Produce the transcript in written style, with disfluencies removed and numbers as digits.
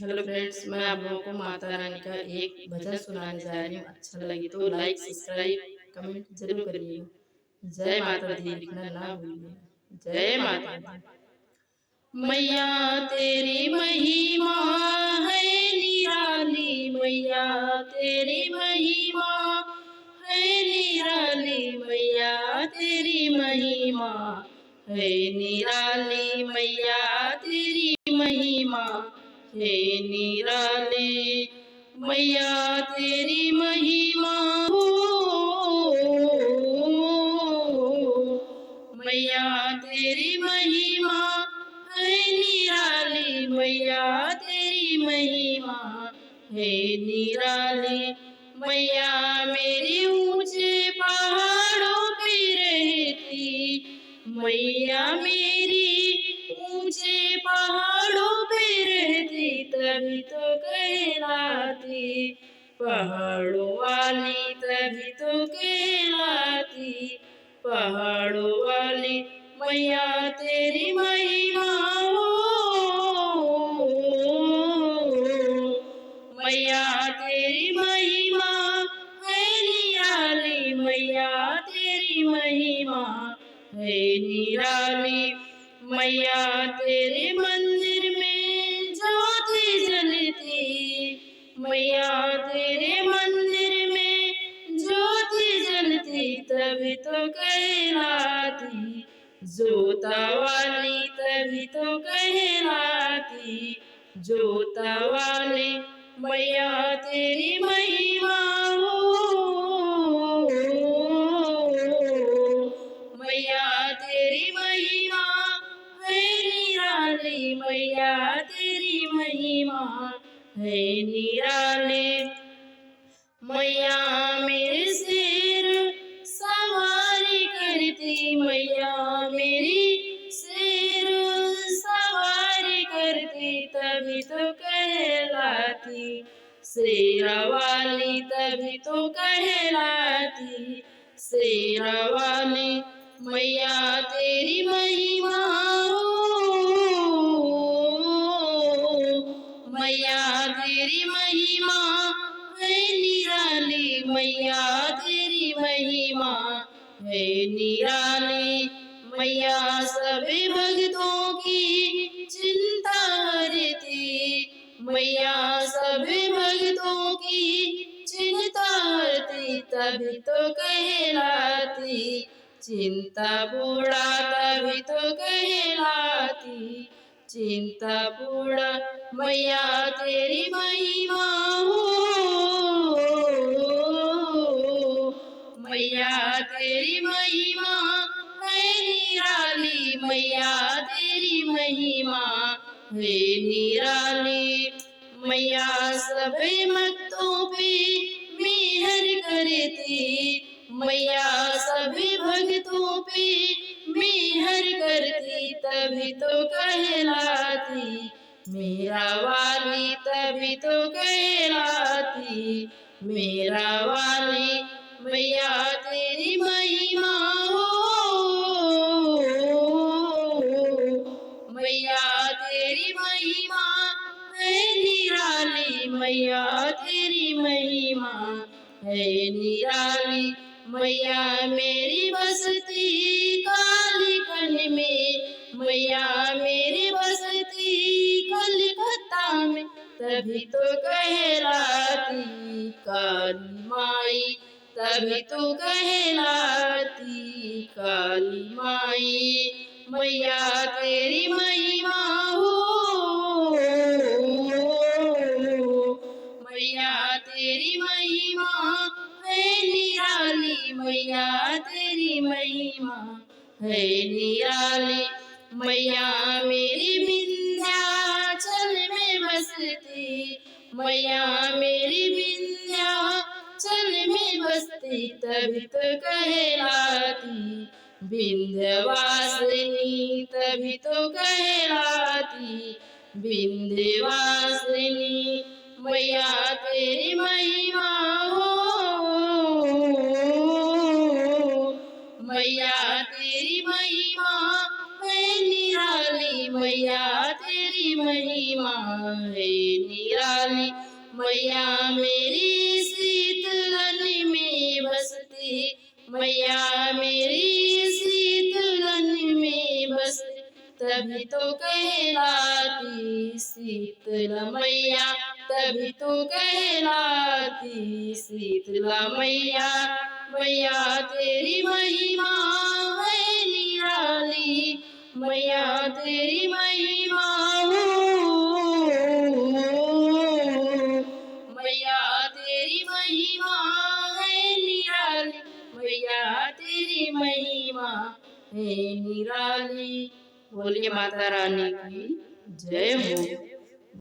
Hello friends, मैं आप लोगों को माता रानी का एक भजन सुनाने जा रही हूँ। अच्छा लगे तो लाइक, सब्सक्राइब, कमेंट जरूर करिएगा। जय माता दी लिखना ना भूलिएगा। जय माता दी। मैया तेरी महिमा है निराली, मैया तेरी महिमा है निराली, मैया तेरी महिमा है निराली, मैया तेरी महिमा हे निराली, मैया तेरी महिमा हो। मैया तेरी महिमा है निराली, मैया तेरी महिमा है निराली, मैया मेरी ऊंचे पहाड़ों पे रहती, मैया मेरी ऊंचे पहाड़ों पे रहती, तभी तो कहलाती पहाड़ों वाली, तभी तो कहलाती पहाड़ों वाली, मैया तेरी महिमा हो। मैया तेरी महिमा है निराली, मैया तेरी महिमा है निराली, मैया तेरे मंदिर में ज्योति जलती, मैया तेरे मंदिर में ज्योति जलती, तभी तो कहलाती जोता वाली, तभी तो कहलाती जोता वाली, मैया तेरी महिमा हो। मैया तेरी महिमा है निराली, मैया तेरी महिमा है निराली, मैया मेरे सिर सवारी करती, मैया मेरी सिर सवारी करती, तभी तो कहलाती शेरा वाली, तभी तो कहलाती शेरा वाली, मैया तेरी महिमा हो। मैया तेरी महिमा है निराली, मैया तेरी महिमा है निराली, मैया सभी भक्तों की चिंता हरती, मैया सभी भक्तों की चिंता हरती, तभी तो कहलाती चिंता बूढ़ा, तभी तो कहलाती चिंता बूढ़ा, मैया तेरी महिमा हो। मैया तेरी महिमा है निराली, मैया तेरी महिमा है निराली, मैया सभी भक्तों पे मेहर करती, मैया सभी भक्तों पे मेहर करती, तभी तो कहलाती मेरा वाली, तभी तो कहलाती मेरा वाली, मैया तेरी महिमा हो। मैया तेरी महिमा है निराली, मैया तेरी महिमा है निराली, मैया मेरी बसती कालीगंज में, मैया मेरी बसती कलकत्ता में, तभी तो कहलाती काली माई, तभी तो कहलाती काली माई, मैया तेरी महिमा हो। मैया तेरी महिमा है निराली, मैया तेरी महिमा है निराली, मैया मेरी विंध्याचल में बसती, मैया मेरी विंध्याचल में बसती, तभी तो कहलाती विंध्यवासिनी, तभी तो कहलाती विंध्यवासिनी, मैया तेरी महिमा हो। मैया तेरी महिमा है निराली, मैया तेरी महिमा है है निराली। मैया मेरी शीतलन में बसती, मैया मेरी शीतलन में बसती, तभी तो कहलाती शीतला मैया, तभी तो कहलाती शीतला मैया। मैया तेरी महिमा है निराली, मैया तेरी महिमा हो, मैया तेरी महिमा है निराली, मैया तेरी महिमा है निराली। बोलिए माता रानी की जय हो।